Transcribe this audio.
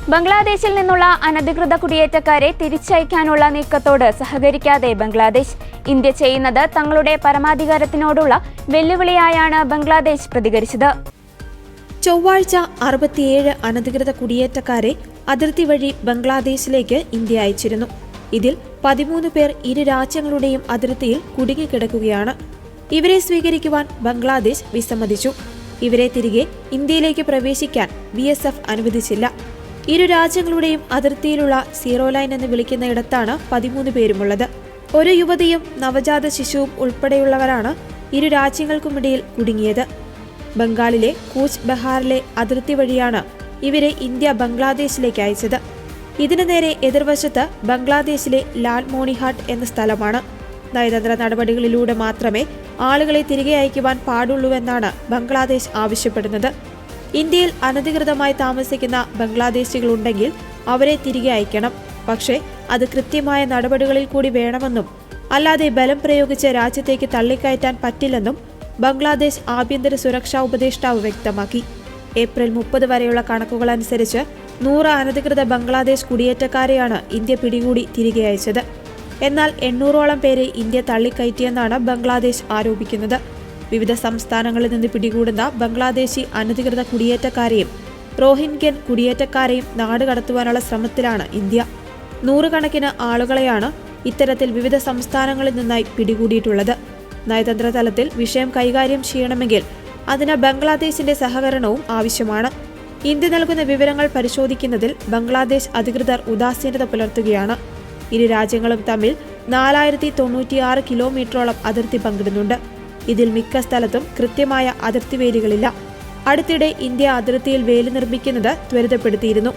ബംഗ്ലാദേശിൽ നിന്നുള്ള അനധികൃത കുടിയേറ്റക്കാരെ തിരിച്ചയക്കാനുള്ള നീക്കത്തോട് സഹകരിക്കാതെ ബംഗ്ലാദേശ്. ഇന്ത്യ ചെയ്യുന്നത് തങ്ങളുടെ പരമാധികാരത്തിനോടുള്ള വെല്ലുവിളിയായാണ് ബംഗ്ലാദേശ് പ്രതികരിച്ചത്. ചൊവ്വാഴ്ച 67 അനധികൃത കുടിയേറ്റക്കാരെ അതിർത്തി വഴി ബംഗ്ലാദേശിലേക്ക് ഇന്ത്യ അയച്ചിരുന്നു. ഇതിൽ 13 പേർ ഇരു രാജ്യങ്ങളുടെയും അതിർത്തിയിൽ കുടുങ്ങിക്കിടക്കുകയാണ്. ഇവരെ സ്വീകരിക്കുവാൻ ബംഗ്ലാദേശ് വിസമ്മതിച്ചു. ഇവരെ തിരികെ ഇന്ത്യയിലേക്ക് പ്രവേശിക്കാൻ BSF അനുവദിച്ചില്ല. ഇരു രാജ്യങ്ങളുടെയും അതിർത്തിയിലുള്ള സീറോ ലൈൻ എന്ന് വിളിക്കുന്ന ഇടത്താണ് 13 പേരുമുള്ളത്. ഒരു യുവതിയും നവജാത ശിശുവും ഉൾപ്പെടെയുള്ളവരാണ് ഇരു രാജ്യങ്ങൾക്കുമിടയിൽ കുടുങ്ങിയത്. ബംഗാളിലെ കൂച്ച് ബെഹാറിലെ അതിർത്തി വഴിയാണ് ഇവരെ ഇന്ത്യ ബംഗ്ലാദേശിലേക്ക് അയച്ചത്. ഇതിനു നേരെ എതിർവശത്ത് ബംഗ്ലാദേശിലെ ലാൽമോണിഹാട്ട് എന്ന സ്ഥലമാണ്. നയതന്ത്ര നടപടികളിലൂടെ മാത്രമേ ആളുകളെ തിരികെ അയക്കുവാൻ പാടുള്ളൂവെന്നാണ് ബംഗ്ലാദേശ് ആവശ്യപ്പെടുന്നത്. ഇന്ത്യയിൽ അനധികൃതമായി താമസിക്കുന്ന ബംഗ്ലാദേശികളുണ്ടെങ്കിൽ അവരെ തിരികെ അയക്കണം. പക്ഷേ അത് കൃത്യമായ നടപടികളിൽ കൂടി വേണമെന്നും അല്ലാതെ ബലം പ്രയോഗിച്ച് രാജ്യത്തേക്ക് തള്ളിക്കയറ്റാൻ പറ്റില്ലെന്നും ബംഗ്ലാദേശ് ആഭ്യന്തര സുരക്ഷാ ഉപദേഷ്ടാവ് വ്യക്തമാക്കി. ഏപ്രിൽ 30 വരെയുള്ള കണക്കുകളനുസരിച്ച് 100 അനധികൃത ബംഗ്ലാദേശ് കുടിയേറ്റക്കാരെയാണ് ഇന്ത്യ പിടികൂടി തിരികെ അയച്ചത്. എന്നാൽ 800ഓളം പേരെ ഇന്ത്യ തള്ളിക്കയറ്റിയെന്നാണ് ബംഗ്ലാദേശ് ആരോപിക്കുന്നത്. വിവിധ സംസ്ഥാനങ്ങളിൽ നിന്ന് പിടികൂടുന്ന ബംഗ്ലാദേശി അനധികൃത കുടിയേറ്റക്കാരെയും റോഹിൻഗ്യൻ കുടിയേറ്റക്കാരെയും നാടുകടത്തുവാനുള്ള ശ്രമത്തിലാണ് ഇന്ത്യ. 100 കണക്കിന് ആളുകളെയാണ് ഇത്തരത്തിൽ വിവിധ സംസ്ഥാനങ്ങളിൽ നിന്നായി പിടികൂടിയിട്ടുള്ളത്. നയതന്ത്ര തലത്തിൽ വിഷയം കൈകാര്യം ചെയ്യണമെങ്കിൽ അതിന് ബംഗ്ലാദേശിന്റെ സഹകരണവും ആവശ്യമാണ്. ഇന്ത്യ നൽകുന്ന വിവരങ്ങൾ പരിശോധിക്കുന്നതിൽ ബംഗ്ലാദേശ് അധികൃതർ ഉദാസീനത പുലർത്തുകയാണ്. ഇരു രാജ്യങ്ങളും തമ്മിൽ 4096 കിലോമീറ്ററോളം അതിർത്തി പങ്കിടുന്നുണ്ട്. ഇതിൽ മിക്ക സ്ഥലത്തും കൃത്യമായ അതിർത്തി വേലികളില്ല. അടുത്തിടെ ഇന്ത്യ അതിർത്തിയിൽ വേലി നിർമ്മിക്കുന്നത് ത്വരിതപ്പെടുത്തിയിരുന്നു.